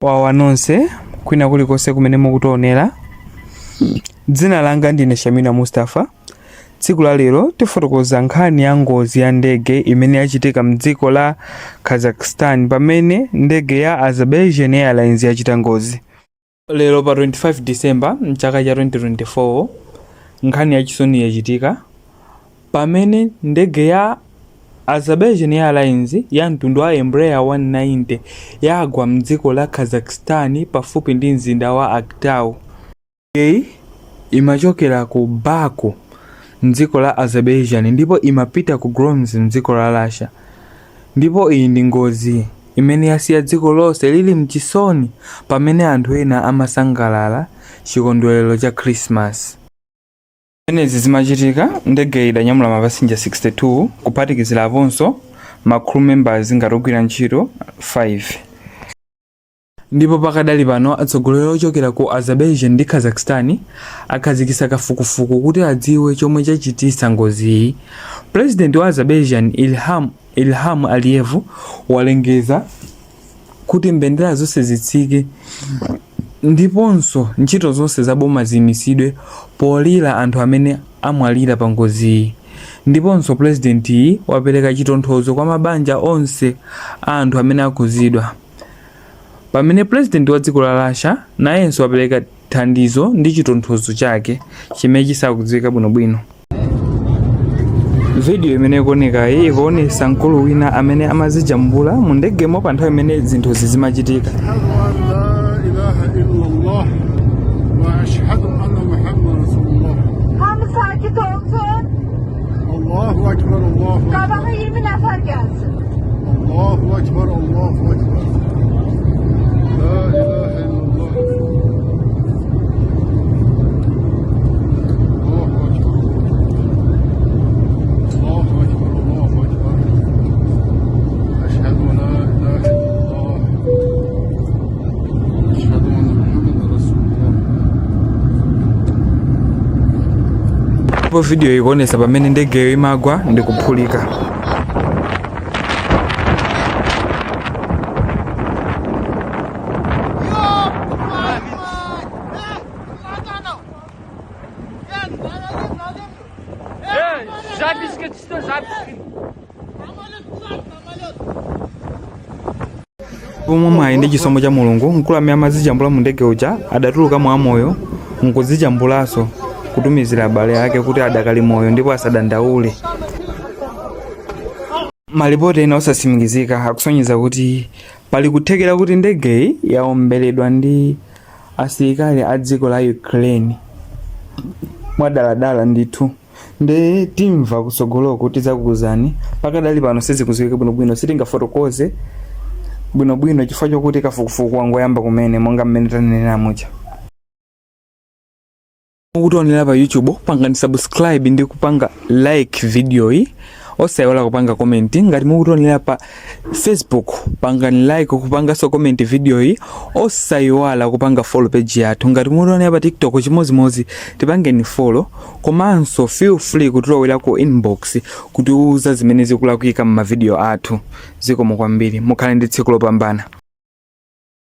Wawa nonse kwina kulikonse kumene mukutionera. Dzina langa ndine Shamina Mustafa. Tsiku la lero tifotokoza nkhani ya ngozi ya ndege imene yachitika mdziko la Kazakhstan pamene ndege ya Azerbaijan Airlines yachita ngozi. Lero pa 25 December mchaka cha 2024 nkhani yachisoni yachitika pamene ndege ya Azerbaijan Airlines ya mtundu wa Embraer 190 yagwa mdziko la Kazakhstan pafupi ndi mzinda wa Aktau. Imachokera ku Baku mdziko la Azerbaijan ndipo imapita ku Gromz mdziko la Russia. Ndipo iyi ndi ngozi imene yasiya dziko lonse lili mchisoni pamene anthu ena amasangalala chikondwerero cha Christmas. Menezi zimachitika ndege idanyamula mapasinja 62 kuphatikizira aponso ma crew members ngati ogwira ntchito 5. Ndipo pakadali pano atsogoleri ochokera ku Azerbaijan ndi Kazakhstan akhazikitsa kafukufuku kuti adziwe chomwe chachititsa ngozi iyi. President wa Azerbaijan Ilham Aliyev walengeza kuti mbendera zonse zitsike ndiponso ntchito zonse za boma zimisidwe polira anthu amene amwalira pa ngozi iyi. Ndiponso president iyi wapereka chitonthozo kwa mabanja onse a anthu amene akuzidwa. Pamene president wa dziko la Russia nayenso wapereka thandizo ndi chitonthozo chake chimene chisakudziwika bwinobwino. Video imene ikuoneka iyi ikuonesa mkulu wina amene amazijambula mu ndegemo pa nthawi imene zinthu zimachitika. Allahu Ekber, Allahu Ekber. Qabağa 20 nəfər gəlsin. Allahu Ekber, Allahu Ekber. La ilahe illallah. Allahu Ekber. Allahu Ekber, Allahu Ekber. Eşhedü en la ilahe illallah. Eşhedü enne Muhammeden Resulullah. Po video ikuonesa pamene ndege imagwa ndi kuphulika. Pomwe mwayi ndi chisomo cha Mulungu mkulu amene amazijambula mu ndege uja adatuluka mwa moyo nkuzijambulanso kutumizira abale ake kuti adakali moyo ndipo asadandaule. Malipoti ena osasimikizika akusonyeza kuti pali kuthekera kuti ndege yaomberedwa ndi asilikali a dziko la Ukraine mwadaladala ndithu. Nde timva kutsogolo kuti zakuzani pakadali pano sizikuziwika bwinobwino sitingafotokoze bwinobwino chifukwa chokuti kafukufuku wangoyamba kumene monga mmene tanenera muja. Mukutionera pa YouTube pangani subscribe ndi kupanga like video hii. Osayiwala kupanga comment. Ngati mukutionera pa Facebook pangani like kupanga so comment video hii. Osayiwala kupanga follow page yathu. Ngati mukutionera pa TikTok chimozimozi tipangeni follow. Komanso feel free kutulowera ku inbox kuti uza zimene zikulakwika mu video athu. Zikomo kwambiri. Mukhale ndi tsiku lopambana.